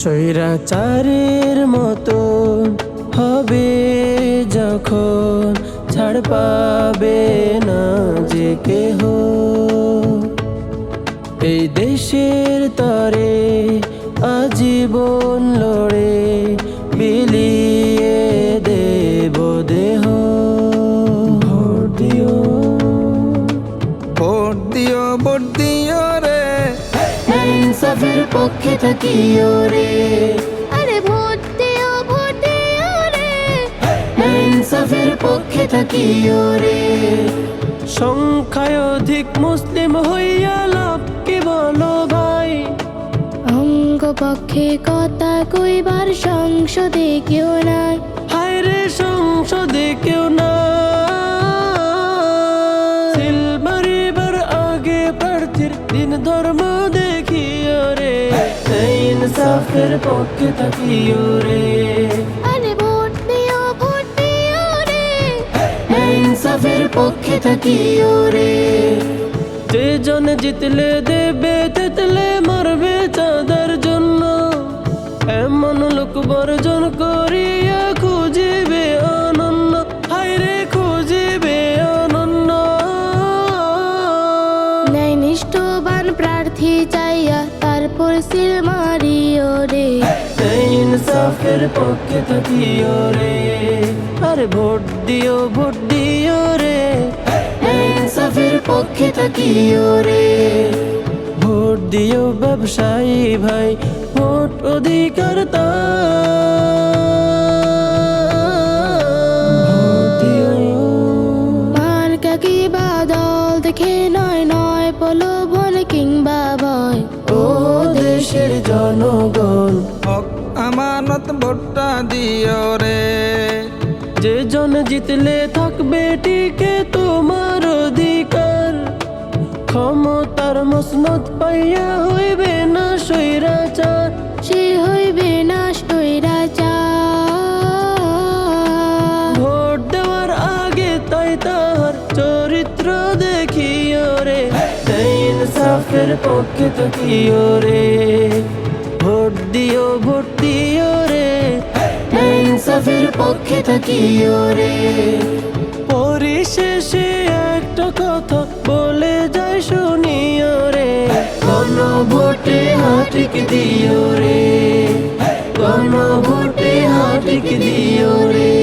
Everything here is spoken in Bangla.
স্বৈরাচারের মতো হবে যখন, ছাড় পাবে না যে কেহ। এই দেশের তরে আজীবন লড়ে বিলিয়ে দেব দেহ। ভোট দিও, ভোট দিও, ভোট দিও রে, ইনসাফের পক্ষে থাকিও রে। আরে ভোট দিও, ভোট দিও রে, ইনসাফের পক্ষে থাকিও রে। সংখ্যায় অধিক মুসলিম হইয়া লাভ কি বলো ভাই? অঙ্গ পক্ষে কথা কইবার সংসদে কেউ নাই। হায় রে সংসদে কেউ না। সিল মারিবার আগে প্রার্থীর দিন ধর্ম দেখিও রে। ইনসাফের পক্ষে থাকিও রে। আরে ভোট দিও, ভোট দিও রে, ইনসাফের পক্ষে থাকিও রে। যে জন জিতলে দেবে তেতলে মারবে চাঁদার জন্য, এমন লোক বর্জন করিয়া খুঁজিবে অনন্য। হায় রে খুঁজিবে অনন্য। ন্যায় নিষ্ঠবান প্রার্থী চাইয়া তারপর সিল মারিও রে। ইনসাফের পক্ষে থাকিও রে। আরে ভোট দিও, ভোট দিও রে, ইনসাফের পক্ষে থাকিও রে। ভোট দিও ব্যবসায়ী ভাই, ভোট অধিকার তার। মার্কা কি বাদল দেখে নয় নয় প্রলোভন কিংবা ভয়। ও দেশের জনগণ, হক আমানত ভোটটা দিও রে। যে জন জিতলে থাকবে টিকে তোমার অধিকার। ক্ষমতার মসনদ পাইয়া হইবে না স্বৈরাচার। সে হইবে না স্বৈরাচার। ভোট দেওয়ার আগে তাই তাহার চরিত্র দেখিও রে। ইনসাফের পক্ষে থাকিও রে। ভোট দিও, ভোট দিও রে, ইনসাফের পক্ষে থাকিও রে। পরিশেষে একটা কথা বলে যায় শুনিও রে। গণভোটে হাটিক দিও রে, গণভোটে হাটিক দিও রে।